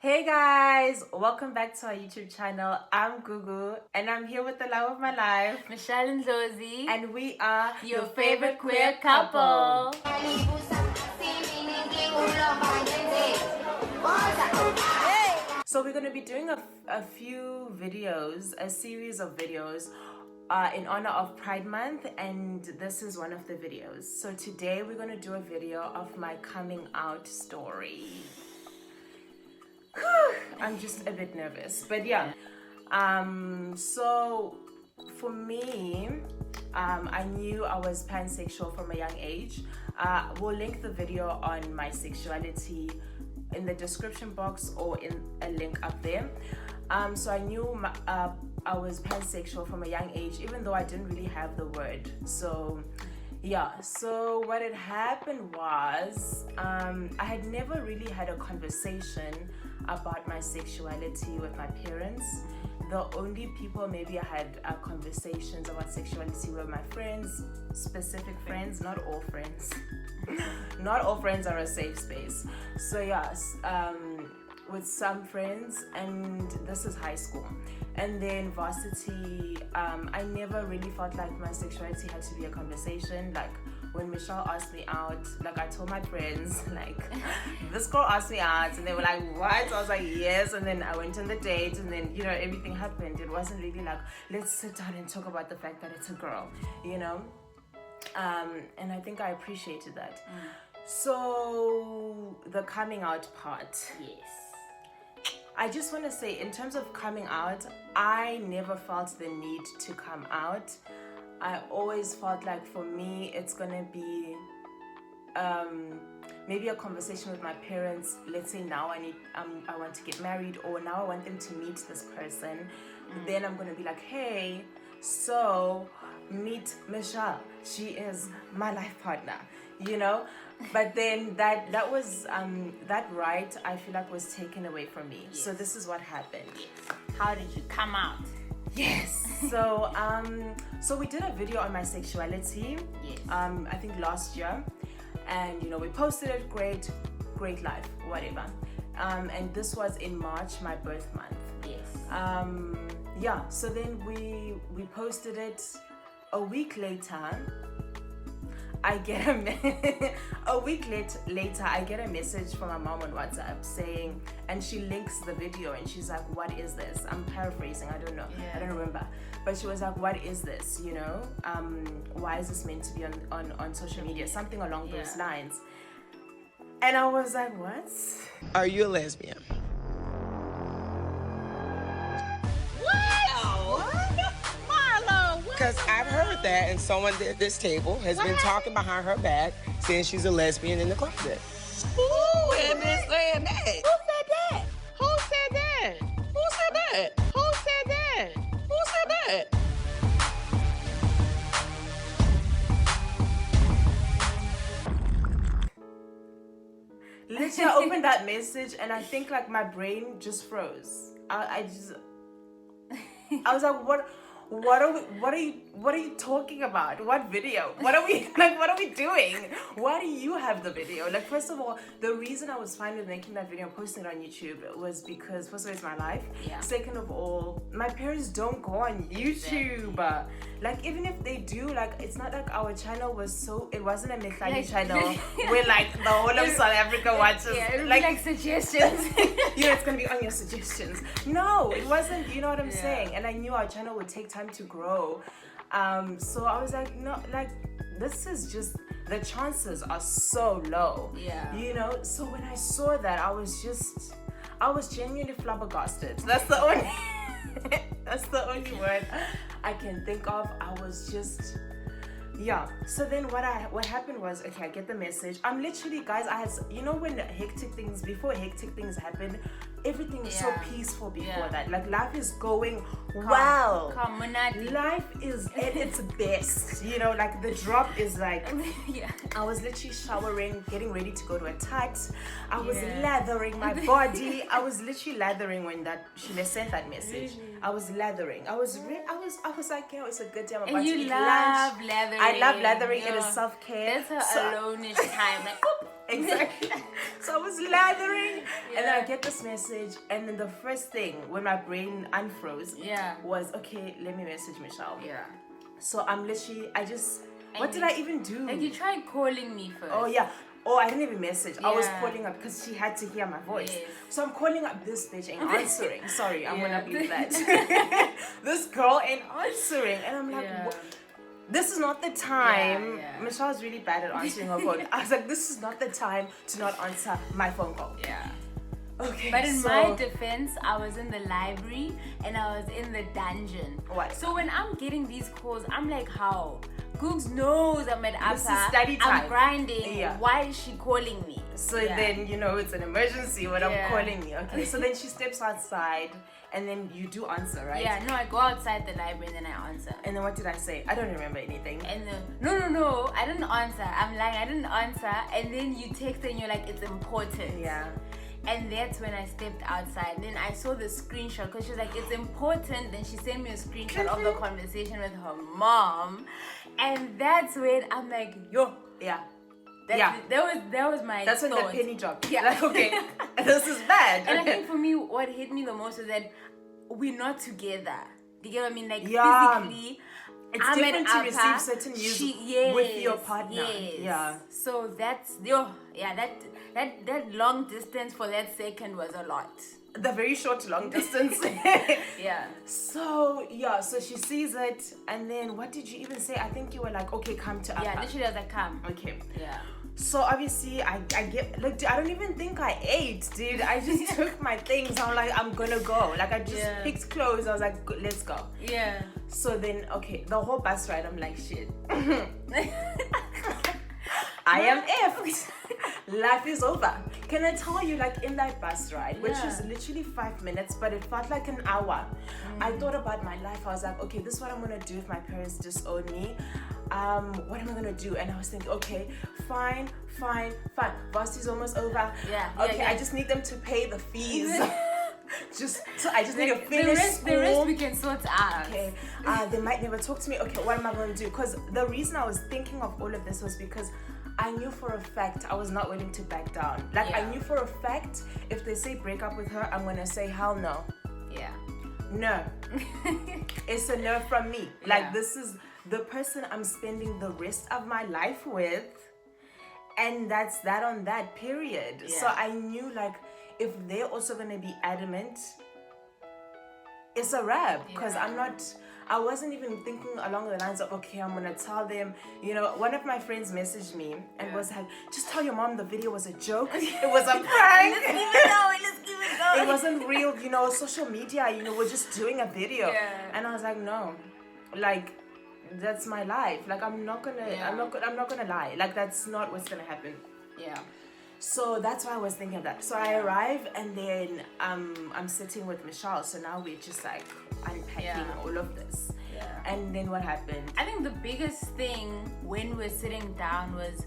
Hey guys, welcome back to our YouTube channel. I'm Gugu and I'm here with the love of my life, Michelle and Zosie, and we are your favorite queer couple. So we're going to be doing a few videos, a series of videos in honor of Pride Month, and this is one of the videos. So today we're going to do a video of my coming out story. I'm just a bit nervous, but yeah. So for me, I knew I was pansexual from a young age. We'll link the video on my sexuality in the description box or in a link up there. So I knew I was pansexual from a young age, even though I didn't really have the word. So yeah, so what had happened was I had never really had a conversation about my sexuality with my parents. The only people maybe I had conversations about sexuality were my friends, specific friends, not all friends. Not all friends are a safe space. So yes, with some friends, and this is high school. And then varsity, I never really felt like my sexuality had to be a conversation. Like when Michelle asked me out, like I told my friends, like this girl asked me out, and they were like, what? I was like, yes. And then I went on the date, and then everything happened. It wasn't really like, let's sit down and talk about the fact that it's a girl, and I think I appreciated that. So the coming out part, Yes. I just want to say, in terms of coming out, I never felt the need to come out. I always felt like for me, it's gonna be maybe a conversation with my parents. Let's say now I want to get married, or now I want them to meet this person. Then I'm gonna be like, hey, so meet Michelle. She is my life partner, But then that was that right, I feel like, was taken away from me. Yes. So this is what happened. Yes. How did you come out? Yes. So so we did a video on my sexuality. Yes. I think last year, and we posted it. Great life, whatever. And this was in March, my birth month. Yes. Yeah. So then we posted it. A week later, I get a week later, I get a message from my mom on WhatsApp saying, and she links the video, and she's like, what is this? I'm paraphrasing, I don't know. Yeah. I don't remember. But she was like, what is this? Why is this meant to be on social media? Something along those lines. And I was like, what? Are you a lesbian? Because I've heard that, and someone at this table has been talking behind her back, saying she's a lesbian in the closet. Who has been saying that? Who said that? Who said that? Who said that? Who said that? Who said that? Literally, I opened that message, and I think like my brain just froze. I was like, what are you talking about? What video? What are we doing? Why do you have the video? Like, first of all, the reason I was fine with making that video and posting it on YouTube was because, first of all, it's my life. Yeah. Second of all, my parents don't go on YouTube. Like, even if they do, like, it's not like our channel it wasn't a Mehlani channel where like the whole of South Africa watches. Yeah, it would be like suggestions. It's gonna be on your suggestions. No, it wasn't. You know what I'm saying? And I knew our channel would take time to grow. So I was like, no, like, this is just, the chances are so low. Yeah. So when I saw that, I was genuinely flabbergasted. That's the only word I can think of. I was just, yeah. So then what happened was, okay, I get the message. I'm literally, guys, when before hectic things happen, everything is so peaceful before that. Like, life is going well. Life is at its best. Like, the drop is like, I was literally showering, getting ready to go to a tat. I was lathering my body. I was literally lathering when she sent that message. I was lathering. I was like, it's a good day. I'm about to eat lunch. Lathering. I love lathering. It is self-care. That's her alone-ish time. Like, Exactly. So I was lathering, and then I get this message, and then the first thing when my brain unfroze was, okay, let me message Michelle. Yeah. So I'm literally, what did I even do? Like you tried calling me first. Oh yeah. Oh, I didn't even message. I was calling up because she had to hear my voice. Yes. So I'm calling up this bitch ain't answering. Sorry, I'm gonna bleep that. This girl ain't answering, and I'm like, what? This is not the time. Michelle's really bad at answering her phone. I was like, this is not the time to not answer my phone call. Yeah. Okay. But in my defense, I was in the library and I was in the dungeon. What? So when I'm getting these calls, I'm like, how? Googs knows I'm at Upper. This is study time. I'm grinding. Yeah. Why is she calling me? So then, you know, it's an emergency when I'm calling you. Okay. So then she steps outside and then you do answer, right? Yeah, no, I go outside the library and then I answer. And then what did I say? I don't remember anything. And then, no, I didn't answer. I'm lying, I didn't answer. And then you text and you're like, it's important. Yeah. And that's when I stepped outside. Then I saw the screenshot because she was like, it's important. Then she sent me a screenshot of the conversation with her mom. And that's when I'm like, yo. Yeah. That was my That's thought. when the penny dropped. Yeah. Like, okay, this is bad. And I think for me, what hit me the most was that we're not together. Do you get what I mean? Like physically, it's I'm different at to receive Upper, certain news yes, with your partner. Yes. Yeah. So that's that long distance for that second was a lot. The very short to long distance. Yeah. So she sees it, and then what did you even say? I think you were like, okay, come to Upper. Yeah, literally as I come. Okay. Yeah. So obviously I get like, dude, I don't even think I ate, dude. I just took my things. I'm like, I'm gonna go. Like I just picked clothes. I was like, let's go. Yeah. So then, okay, the whole bus ride, I'm like, shit. I am effed. Life is over. Can I tell you, like in that bus ride, which was literally 5 minutes, but it felt like an hour. I thought about my life. I was like, okay, this is what I'm gonna do if my parents disown me. What am I gonna do? And I was thinking, okay, fine. Bus is almost over. Yeah. Okay, I just need them to pay the fees. I just need to finish school. The rest we can sort out. Okay, they might never talk to me. Okay, what am I going to do? Because the reason I was thinking of all of this was because I knew for a fact I was not willing to back down. Like I knew for a fact if they say break up with her, I'm going to say hell no. Yeah. No. It's a no from me. Like this is the person I'm spending the rest of my life with, and that's that on that period. So I knew like if they're also gonna be adamant, it's a wrap. Because I wasn't even thinking along the lines of, okay, I'm gonna tell them, you know. One of my friends messaged me and was like, just tell your mom the video was a joke. It was a prank. Let's keep it going. It wasn't real, you know, social media, you know, we're just doing a video. And I was like, no, like that's my life. Like I'm not gonna lie. Like that's not what's gonna happen. Yeah. So that's why I was thinking of that. So I arrive and then I'm sitting with Michelle. So now we're just like unpacking all of this. Yeah. And then what happened? I think the biggest thing when we're sitting down was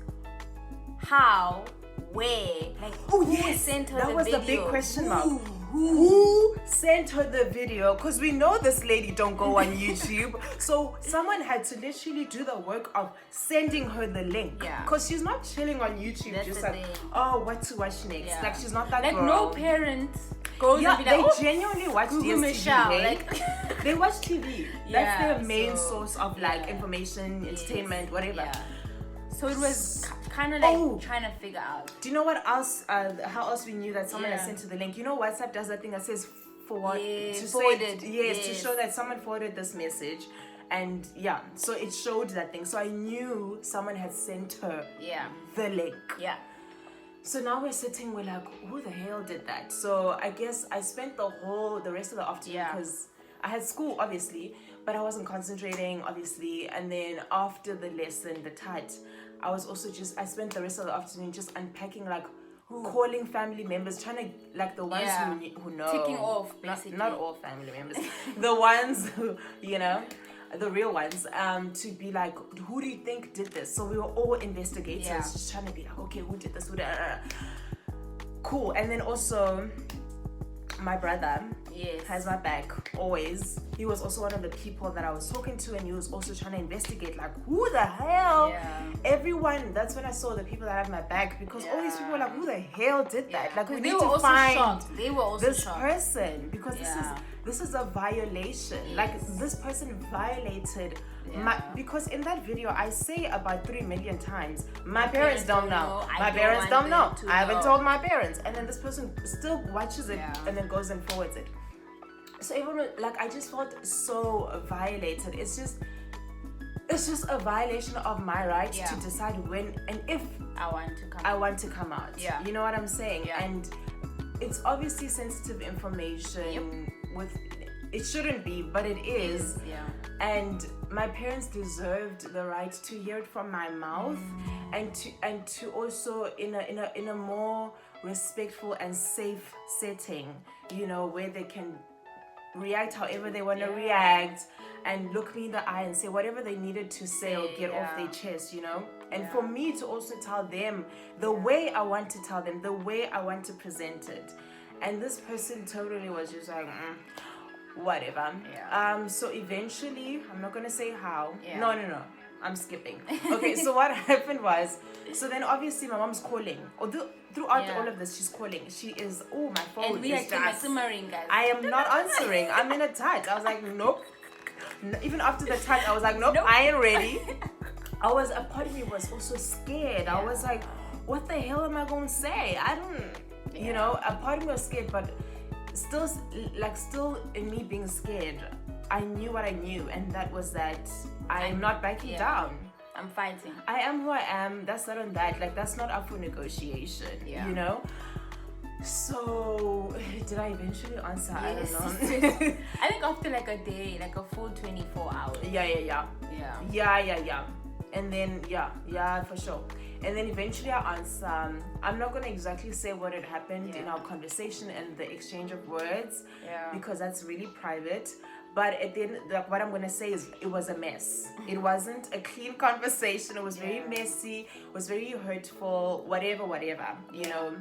how, where, like who sent her that the was video? the big question mark. Who sent her the video? Because we know this lady don't go on YouTube. So someone had to literally do the work of sending her the link. Yeah. Because she's not chilling on YouTube. That's just the like, thing. oh, what to watch next? Yeah. Like she's not that like girl. no parent goes and be like, they genuinely watch Gugu DSTV. Michelle. Like they watch TV. That's Yeah, their main so, source of like information, entertainment, whatever. Yeah. So it was kind of like trying to figure out. Do you know what else? How else we knew that someone had sent to the link? You know, WhatsApp does that thing that says forward to forwarded. to show that someone forwarded this message, and so it showed that thing. So I knew someone had sent her the link. Yeah. So now we're sitting, we're like, who the hell did that? So I guess I spent the rest of the afternoon because I had school obviously, but I wasn't concentrating obviously. And then after the lesson, the tat, I was also I spent the rest of the afternoon just unpacking, like calling family members, trying to, like the ones who know. Ticking off, basically. Not all family members. The ones who, you know, the real ones, to be like, who do you think did this? So we were all investigators, just trying to be like, okay, who did this? Cool. And then also, my brother Yes. has my back always. He was also one of the people that I was talking to, and he was also trying to investigate, like, who the hell? Yeah. Everyone. That's when I saw the people that have my back, because all these people were like, who the hell did that? Like, we They need were to also find shocked. They were also this shocked. person, because Yeah. this is a violation. Like, this person violated my, because in that video I say about 3 million times, my parents don't know. My parents don't know. I haven't told my parents. And then this person still watches it and then goes and forwards it. So everyone, like, I just felt so violated. It's just a violation of my right to decide when and if I want to come out. Yeah. You know what I'm saying? Yeah. And it's obviously sensitive information. It shouldn't be, but it is. Yeah. And my parents deserved the right to hear it from my mouth, and to also in a more respectful and safe setting, you know, where they can react however they want to react, and look me in the eye and say whatever they needed to say or get off their chest, you know. And for me to also tell them the way I want to tell them, the way I want to present it. And this person totally was just like, whatever. So eventually, I'm not gonna say how. No, I'm skipping. Okay, so what happened was, so then obviously my mom's calling. Although throughout all of this, she's calling. She is, my phone And we is are just, simmering, guys. I am not answering. I'm in a touch. I was like, nope. Even after the touch, I was like, nope. I ain't ready. A part of me was also scared. I was like, what the hell am I gonna say? I don't, you know, a part of me was scared, but still in me being scared, I knew what I knew, and that was that I'm not backing down. I'm fighting. I am who I am. That's not on that. Like, that's not up for negotiation. You know. So did I eventually answer? I don't know. I think after like a day, like a full 24 hours. Yeah. And then for sure. And then eventually I answer. I'm not gonna exactly say what had happened in our conversation and the exchange of words, because that's really private. But at the end, like, what I'm gonna say is, it was a mess. It wasn't a clean conversation. It was very messy. It was very hurtful. Whatever. You know.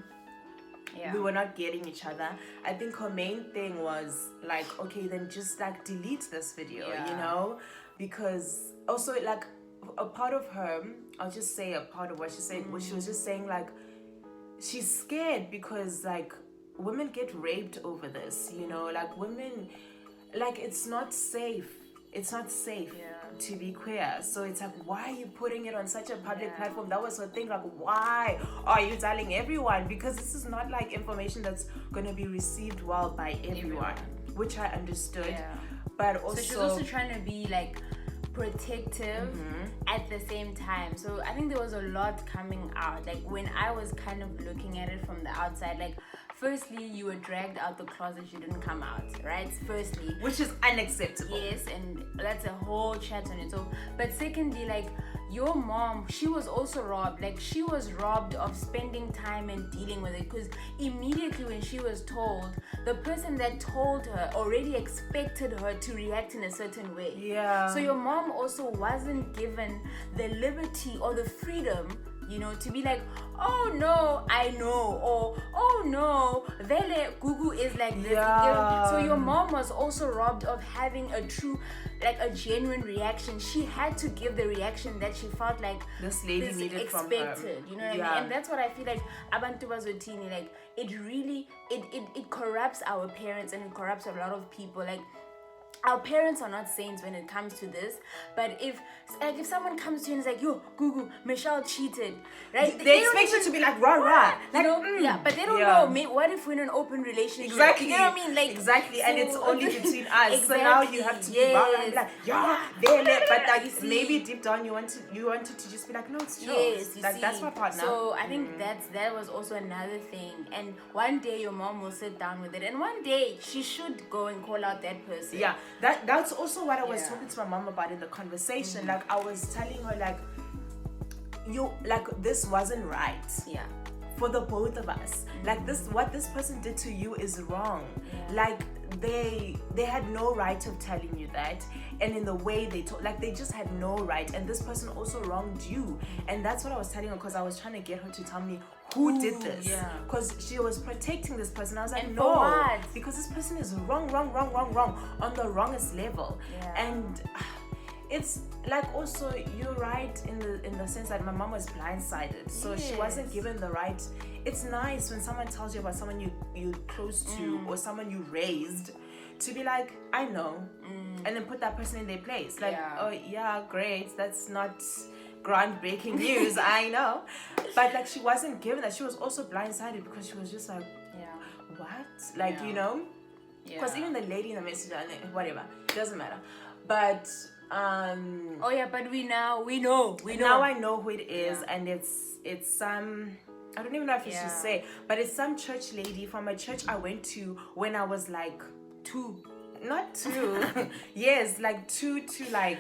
We were not getting each other. I think her main thing was like, okay, then just like delete this video, you know, because also like a part of her, I'll just say a part of what she said, she was just saying like, she's scared because like women get raped over this, you know, like women, like it's not safe to be queer. So it's like, why are you putting it on such a public platform? That was her thing, like, why are you telling everyone? Because this is not like information that's going to be received well by everyone. Which I understood. But also, so she's also trying to be like protective at the same time. So I think there was a lot coming out. Like when I was kind of looking at it from the outside, like firstly, you were dragged out the closet, you didn't come out, right? Firstly, which is unacceptable. Yes, and that's a whole chat on its own. But secondly, like your mom, she was also robbed. Like she was robbed of spending time and dealing with it, because immediately when she was told, the person that told her already expected her to react in a certain way. So your mom also wasn't given the liberty or the freedom, you know, to be like, oh no, I know, or oh no, Vele Gugu is like this. So your mom was also robbed of having a true, like a genuine reaction. She had to give the reaction that she felt like this lady needed expected, from her. You know what I mean? And that's what I feel like Abantu Bazotini, like it really, it corrupts our parents, and it corrupts a lot of people. Like our parents are not saints when it comes to this, but if someone comes to you and is like, yo, Gugu, Michelle cheated, right? They expect you to be like, rah, like, you know, but they don't know. What if we're in an open relationship? Exactly. You know what I mean? Like exactly, so, and it's only between us. So now you have to be rah, and be like, but like maybe deep down you wanted to just be like, no, it's true. Yes, like that's my partner. So I think that was also another thing. And one day your mom will sit down with it, and one day she should go and call out that person. Yeah. That's also what I was talking to my mom about in the conversation. Like I was telling her, like, this wasn't right. For the both of us. Like what this person did to you is wrong. Like they had no right of telling you that, and in the way they talk, like they just had no right. And this person also wronged you, and that's what I was telling her, because I was trying to get her to tell me who did this, because she was protecting this person. I was like, and no, for what? because this person is wrong on the wrongest level. And it's like, also you're right in the sense that my mom was blindsided, so she wasn't given the right. It's nice when someone tells you about someone you're close to or someone you raised, to be like, I know, and then put that person in their place. Like, oh yeah, great, that's not groundbreaking news, I know, but like she wasn't given that. She was also blindsided because she was just like, what, like, you know, because even the lady in the message, whatever, doesn't matter, but but we know now I know who it is, and it's some, I don't even know if you should say, but it's some church lady from a church I went to when I was like 2 years, like 2 to like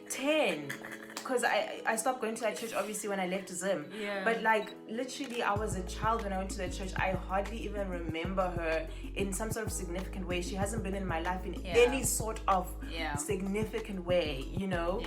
10, because I stopped going to that church obviously when I left Zim. But like literally I was a child when I went to that church. I hardly even remember her in some sort of significant way. She hasn't been in my life in any sort of significant way, you know.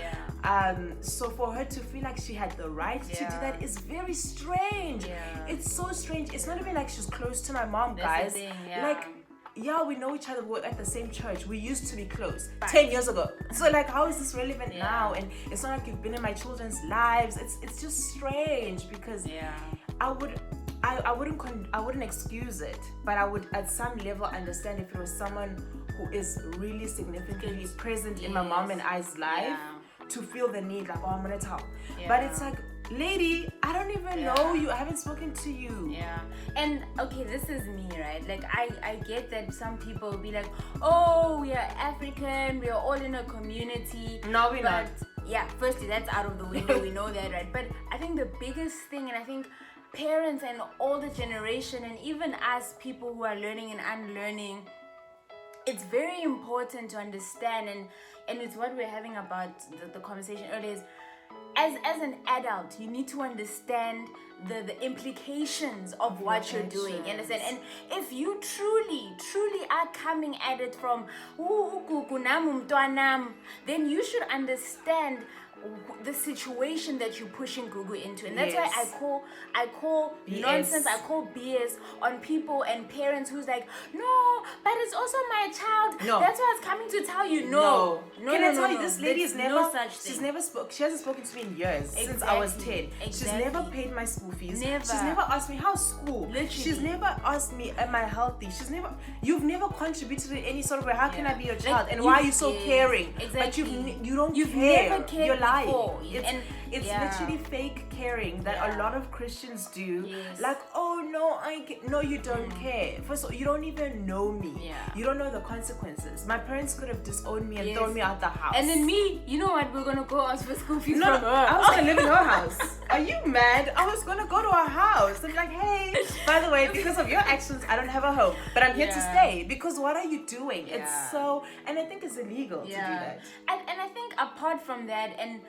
So for her to feel like she had the right to do that is very strange. It's so strange. It's not even like she's close to my mom, guys. Like, yeah, we know each other. We're at the same church. We used to be close 10 years ago. So like, how is this relevant now? And it's not like you've been in my children's lives. It's just strange, because I wouldn't excuse it, but I would at some level understand if it was someone who is really significantly present in my mom and I's life, to feel the need, like, oh, I'm gonna tell. But it's like, lady, I don't even know you. I haven't spoken to you. And okay, this is me, right? Like, I get that some people will be like, oh, we are African, we are all in a community. No, we're not. Yeah, firstly, that's out of the window. We know that, right? But I think the biggest thing, and I think parents and older generation, and even us people who are learning and unlearning, it's very important to understand, and it's what we're having about the conversation earlier, is as an adult, you need to understand the implications of what you're doing. You understand? And if you truly are coming at it from then you should understand the situation that you're pushing Gugu into. And that's why I call BS. Nonsense, I call BS on people and parents who's like, no, but it's also my child. No. That's what I was coming to tell you. No. Can I tell you, this lady is never, no such thing. she hasn't spoken to me in years, since I was 10. She's never paid my school fees. She's never asked me, how's school? Literally. She's never asked me, am I healthy? You've never contributed in any sort of way. How can I be your child? And why are you so caring? Exactly. But you've never care. cared You're lying. before. It's literally fake caring that a lot of Christians do. Like, oh no, no, you don't care. First of all, you don't even know me. You don't know the consequences. My parents could have disowned me and thrown me out the house. And then me, you know what? We're gonna go ask for school fees No, from her. I was gonna live in her house. Are you mad? I was gonna go to her house and be like, hey, by the way, because of your actions, I don't have a home, but I'm here to stay. Because what are you doing? It's so, and I think it's illegal to do that. And I think apart from that, and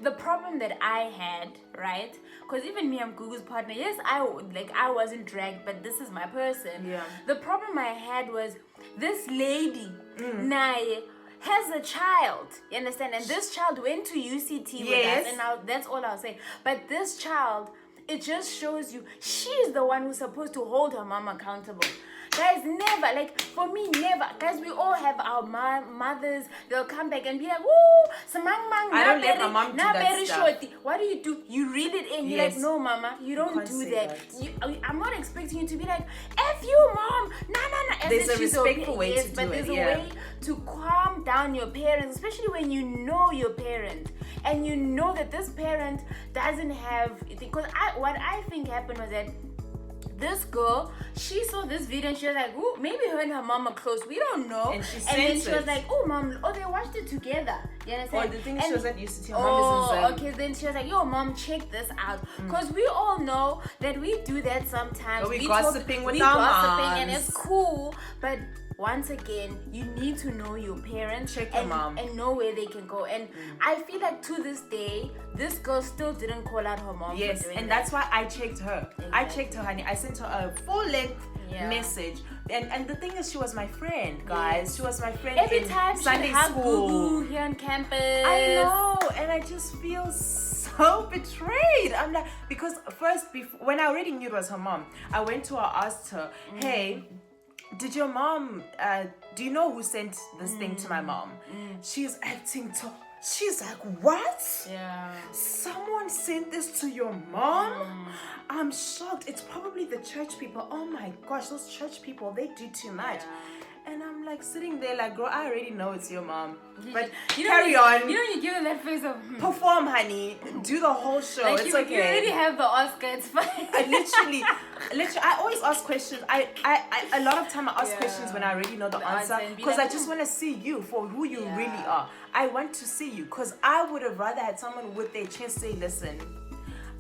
the problem that I had, right? Because even me, I'm Gugu's partner. Yes, I wasn't dragged, but this is my person. The problem I had was this lady, Naye, has a child, you understand? And this child went to UCT with us, and now that's all I'll say. But this child, it just shows you she's the one who's supposed to hold her mom accountable. Guys, never, like, for me, never. Guys, we all have our mothers. They'll come back and be like, woo, samang-mang, I don't let my mom do that stuff. Shorty. What do? You read it in. You're like, no, mama, you don't do that. I'm not expecting you to be like, F you, mom. No. There's a respectful way to do it. But there's a way to calm down your parents, especially when you know your parent. And you know that this parent doesn't have, because what I think happened was that this girl, she saw this video and she was like, ooh, maybe her and her mom are close. We don't know. And then she was like, oh, mom, they watched it together. You understand? Oh, the thing is, she was at UCT. Mom is in Zen. Okay, then she was like, yo, mom, check this out. Because we all know that we do that sometimes. We gossiping with our moms. And it's cool. But once again, you need to know your parents. Check your mom. And know where they can go. And I feel like to this day, this girl still didn't call out her mom. Yes, for doing and that. that's why I checked her. Exactly. I checked her, honey. I sent her a full-length message. And the thing is, she was my friend, guys. She was my friend every in time Sunday she'd have school. Gugu here on campus. I know, and I just feel so so betrayed. I'm like, because first, when I already knew it was her mom, I went to her, asked her, hey, did your mom, do you know who sent this thing to my mom? She's acting she's like, what? Yeah. Someone sent this to your mom? I'm shocked. It's probably the church people. Oh my gosh, those church people, they do too much. And I'm like sitting there like, girl, I already know it's your mom. But carry on. You know, you give her that face of perform, honey. Do the whole show. like It's you, okay. You already have the Oscar. It's fine. I literally, I always ask questions. I a lot of time I ask questions when I already know the answer, because I just want to see you for who you really are. I want to see you, because I would have rather had someone with their chest say, listen,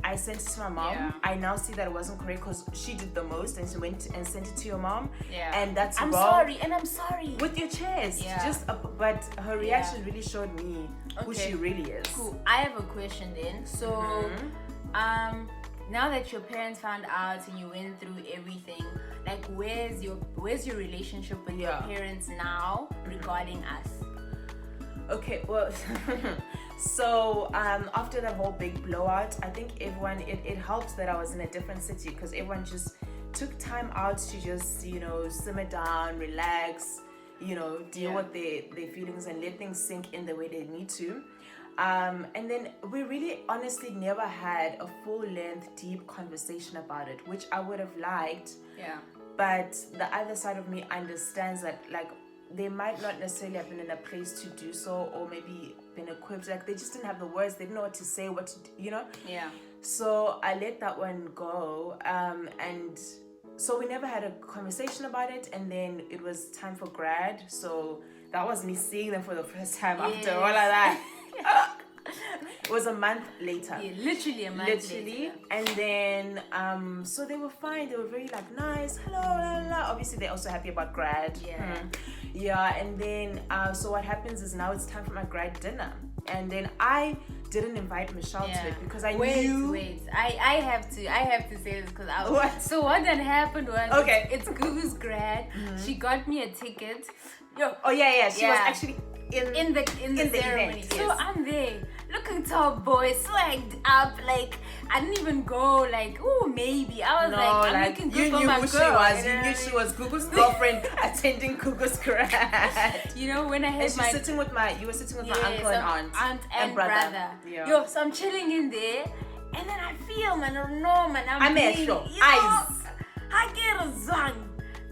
I sent it to my mom. Yeah. I now see that it wasn't correct because she did the most and she went and sent it to your mom. Yeah. And that's I'm wrong. sorry, and I'm sorry. With your chest. Yeah. Just but her reaction really showed me who she really is. Cool. I have a question then. So, now that your parents found out and you went through everything, like where's your relationship with your parents now regarding us? Okay, well, so after that whole big blowout, I think everyone, it helped that I was in a different city, because everyone just took time out to just, simmer down, relax, deal with their feelings and let things sink in the way they need to. And then we really honestly never had a full-length, deep conversation about it, which I would have liked. Yeah. But the other side of me understands that, like, they might not necessarily have been in a place to do so, or maybe been equipped. Like, they just didn't have the words. They didn't know what to say, what to do, Yeah. So I let that one go. And so we never had a conversation about it. And then it was time for grad. So that was me seeing them for the first time after all of that. It was a month later. Yeah, literally a month later. And then, so they were fine. They were very like, nice, hello, la, la, la. Obviously, they're also happy about grad. Yeah. Yeah, and then, so what happens is now it's time for my grad dinner. And then I didn't invite Michelle to it because I knew... Wait. I have to say this because What? So what then happened was... Okay. It's Gugu's grad. She got me a ticket. Oh, yeah. She was actually in the ceremony. event, So yes. I'm there, looking top boy, swagged up, like I didn't even go like, oh maybe. I was I'm looking good you for knew my who girl. she was. You knew she was Gugu's girlfriend attending Gugu's grad. When I had And you were sitting with my uncle and aunt and brother. Yeah. So I'm chilling in there, and then I feel, man, I'm amehlo, eyes. I get a zang.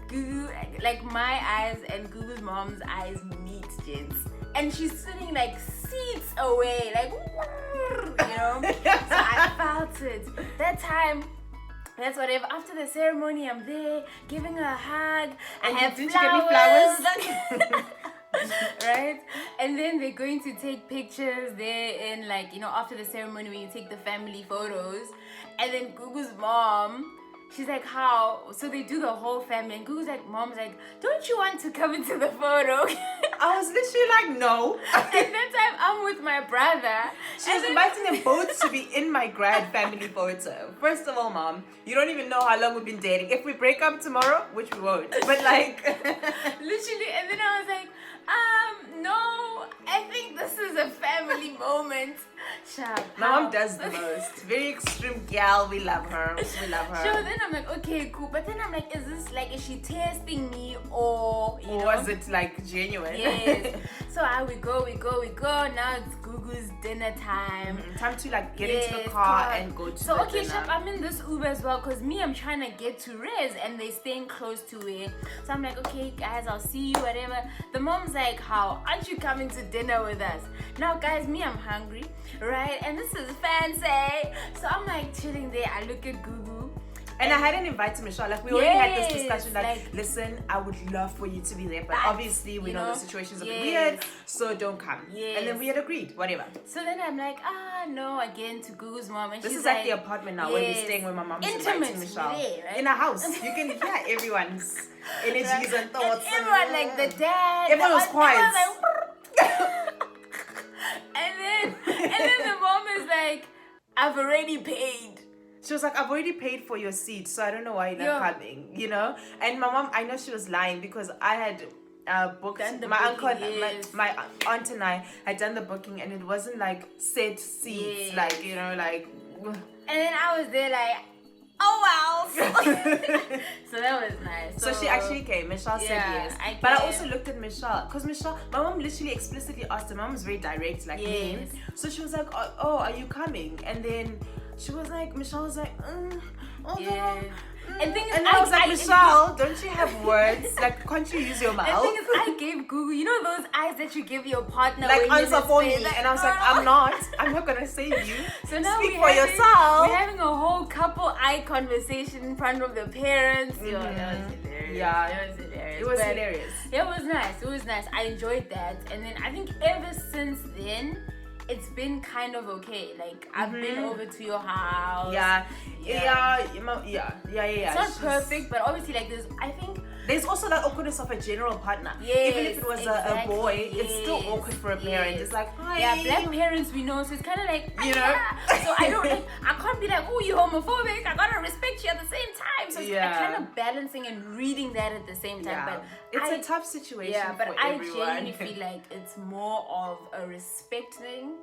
Gugu, like my eyes and Gugu's mom's eyes meet, gents. And she's sitting like seats away, like, so I felt it. That time, that's whatever. After the ceremony, I'm there giving her a hug. And I have did flowers. you get me flowers? Right? And then they're going to take pictures there in after the ceremony when you take the family photos. And then Gugu's mom, she's like, how? So they do the whole family, and Gugu's like, mom's like, don't you want to come into the photo? I was literally like, no. And that time I'm with my brother. She was inviting them both to be in my grad family photo. First of all, mom, you don't even know how long we've been dating. If we break up tomorrow, which we won't, but like... Literally, and then I was like, no, I think this is a family moment. My mom does the most. Very extreme gal. We love her. So then I'm like, okay, cool. But then I'm like, is she testing me or was it like genuine? Yes. So we go. Now it's Gugu's dinner time. Time to like get into the car and go to the dinner. Shep, I'm in this Uber as well because I'm trying to get to Rez and they're staying close to it. So I'm like, okay, guys, I'll see you, whatever. The mom's like, how? Aren't you coming to dinner with us? Now, guys, I'm hungry, right? And this is fancy. So I'm like chilling there. I look at Gugu. And I hadn't invited Michelle. Like, we already had this discussion. Like, listen, I would love for you to be there. But obviously, we know the situation's a bit weird. So don't come. Yes. And then we had agreed. Whatever. So then I'm like, no, again to Gugu's mom. And this she's is like, at the apartment now where we're staying with my mom's inviting Michelle. There, right? In a house. You can hear everyone's energies and thoughts. And everyone, like the dad. Everyone was quiet. And then the mom is like, I've already paid. She was like, I've already paid for your seat, so I don't know why you're not coming, And my mom, I know she was lying because I booked. Done the My booking, uncle, yes. my aunt and I had done the booking, and it wasn't like set seats, Yes. like you know, like. And then I was there like, oh wow. So that was nice. So she actually came. Michelle said Yeah, yes. I But I came. also looked at Michelle, because Michelle, my mom literally explicitly asked her. My mom was very direct, like me. Yes. So she was like, oh, are you coming? And then she was like, Michelle was like, Yeah. And thing is, and I was like, Michelle, don't you have words? Like, can't you use your mouth? The thing is, I gave Gugu, you know those eyes that you give your partner like, when answer you're for me. in space? And I was like, I'm not gonna save you. So now Speak for yourself. We're having a whole couple eye conversation in front of the parents. Yo, that was hilarious. Yeah. That was hilarious. It was But hilarious. It was nice. It was nice. I enjoyed that. And then I think ever since then, it's been kind of okay. Like I've been over to your house. Yeah. It's not perfect, but obviously, like there's also that awkwardness of a general partner. Yes, Even if it was a exactly, boy, it's still yes, awkward for a parent. yes. It's like, hi. Yeah, black parents we know, so it's kind of like, You know? yeah. So I don't, I can't be like, oh, you homophobic. I gotta respect you at the same time. So it's kind of balancing and reading that at the same time. Yeah. But It's a tough situation. Yeah, but for I everyone. genuinely feel like it's more of a respecting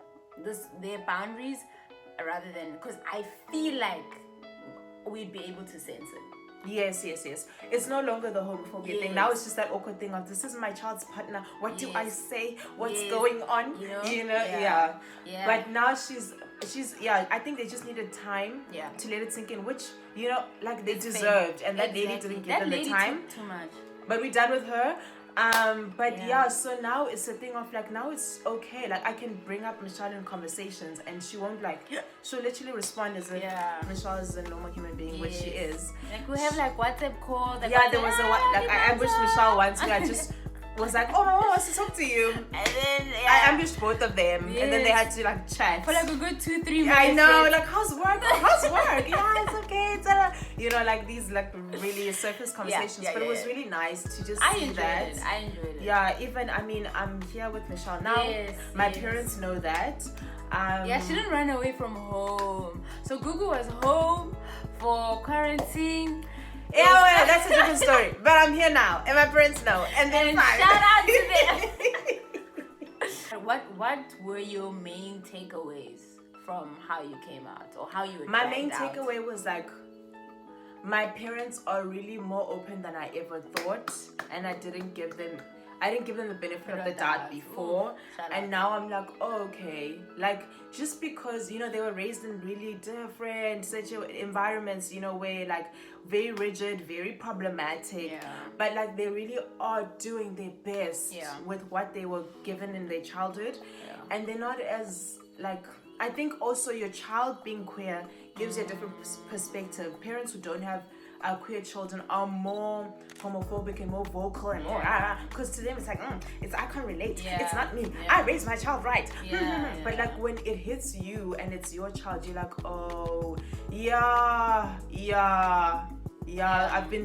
their boundaries rather than, because I feel like we'd be able to sense it. Yes. It's no longer the homophobia thing. Now it's just that awkward thing of, this is my child's partner. What do I say? What's going on? You know? Yeah. But now she's I think they just needed time to let it sink in, which, you know, like they deserved. And that lady didn't give them the time. Took too much. But we're done with her. So now it's a thing of like, now it's okay. Like I can bring up Michelle in conversations and she won't she'll literally respond as if Michelle is a normal human being, which she is. Like we have like WhatsApp call. There was I ambushed Michelle once where I just was like, oh, my mom wants to talk to you. And then I ambushed both of them, and then they had to like chat for like a good 2-3 minutes. I know, like how's work? Yeah, it's okay. You know, like these like really surface conversations. But it was really nice to just see that. I enjoyed it. Yeah, even I'm here with Michelle now. My parents know that. She didn't run away from home. So Gugu was home for quarantine. Yeah, well, that's a different story. But I'm here now, and my parents know. And then shout out to them. What were your main takeaways from how you came out or how you were My main out? takeaway was like, my parents are really more open than I ever thought, and I didn't give them the benefit of the doubt before. And now I'm like, oh, okay. Like, just because, you know, they were raised in really different environments, you know, where like very rigid, very problematic. But like they really are doing their best with what they were given in their childhood. And they're not as like, I think also your child being queer gives you a different perspective. Parents who don't have queer children are more homophobic and more vocal and more because to them it's like I can't relate. It's not me. I raised my child right. But like when it hits you and it's your child, you're like, oh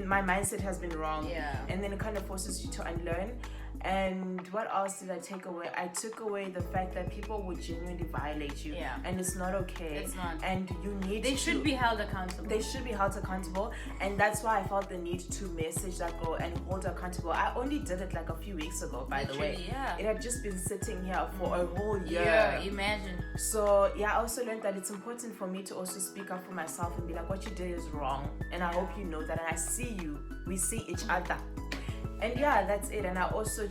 my mindset has been wrong. And then it kind of forces you to unlearn. And what else did I take away? I took away the fact that people would genuinely violate you, and it's not okay. It's not. And you need They should be held accountable. They should be held accountable, and that's why I felt the need to message that girl and hold her accountable. I only did it like a few weeks ago, by the way. It had just been sitting here for a whole year. Imagine. So I also learned that it's important for me to also speak up for myself and be like, what you did is wrong, and I hope you know that, and I see you. We see each other. And that's it. And I also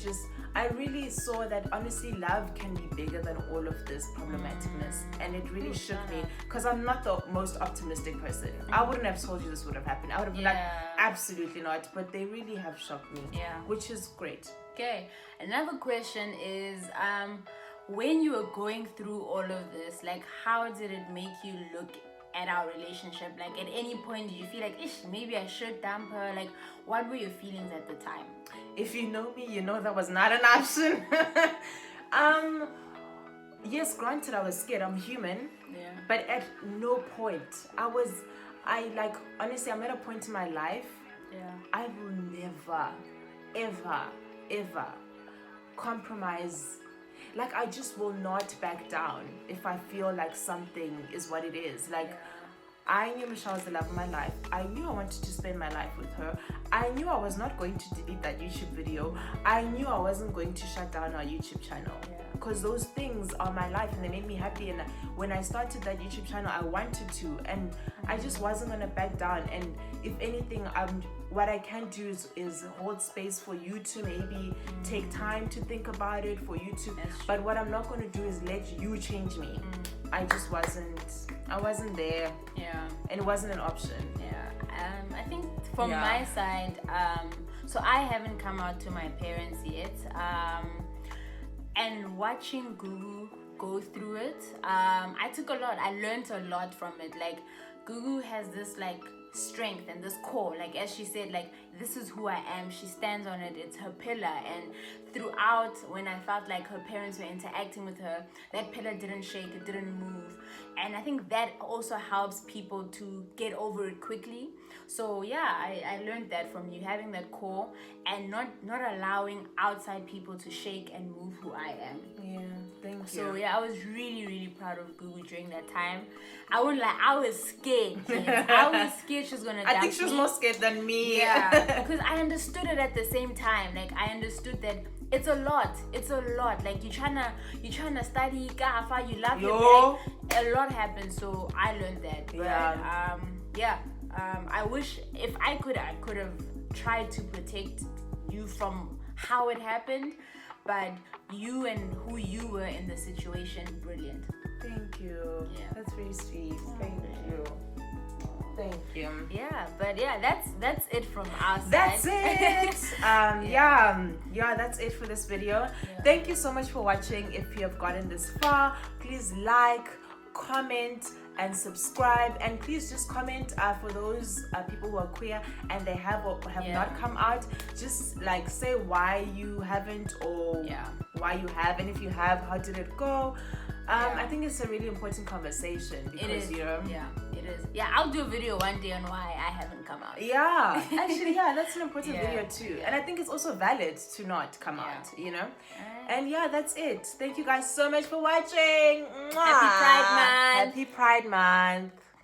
I really saw that honestly love can be bigger than all of this problematicness. And it really shook me because I'm not the most optimistic person. I wouldn't have told you this would have happened. I would have been like, absolutely not. But they really have shocked me, which is great. Okay, another question is, when you were going through all of this, like how did it make you look at our relationship? Like at any point did you feel like, maybe I should dump her? Like what were your feelings at the time? If you know me, you know that was not an option. Yes, granted I was scared. I'm human. But at no point honestly, I'm at a point in my life I will never ever compromise. Like I just will not back down if I feel like something is what it is. Like I knew Michelle was the love of my life. I knew I wanted to spend my life with her. I knew I was not going to delete that YouTube video. I knew I wasn't going to shut down our YouTube channel. Because those things are my life and they made me happy. And when I started that YouTube channel, I wanted to. And I just wasn't going to back down. And if anything, what I can do is hold space for you to maybe take time to think about it, for you to. But what I'm not going to do is let you change me. I just wasn't there. Yeah. And it wasn't an option. Yeah. I think from my side, so I haven't come out to my parents yet. And watching Gugu go through it, I took a lot. I learned a lot from it. Like, Gugu has this like strength and this core, like as she said, like this is who I am. She stands on it. It's her pillar. And throughout, when I felt like her parents were interacting with her, that pillar didn't shake, it didn't move. And I think that also helps people to get over it quickly. So yeah, I learned that from you, having that core and not allowing outside people to shake and move who I am. Yeah, thank you. So yeah, I was really, really proud of Gugu during that time. I wouldn't lie, I was scared, kids. I was scared she was gonna dump me. I think she was more scared than me. Yeah, because I understood it at the same time. Like, I understood that it's a lot. Like, you're trying to study, gafa, you love your bag. A lot happens, so I learned that. But I wish if I could have tried to protect you from how it happened, but you and who you were in the situation, brilliant. Thank you. Yeah. That's very sweet. Thank you. Thank you. Yeah, but yeah, that's it from our side. That's it. That's it for this video. Yeah. Thank you so much for watching. If you have gotten this far, please like, comment, and subscribe. And please just comment for those people who are queer and they have or have not come out. Just like say why you haven't or why you have, and if you have, how did it go? I think it's a really important conversation because it is. It is. Yeah, I'll do a video one day on why I haven't come out. Yeah, actually, that's an important video too. And I think it's also valid to not come out, you know? And that's it. Thank you guys so much for watching. Mwah. Happy Pride Month. Happy Pride Month.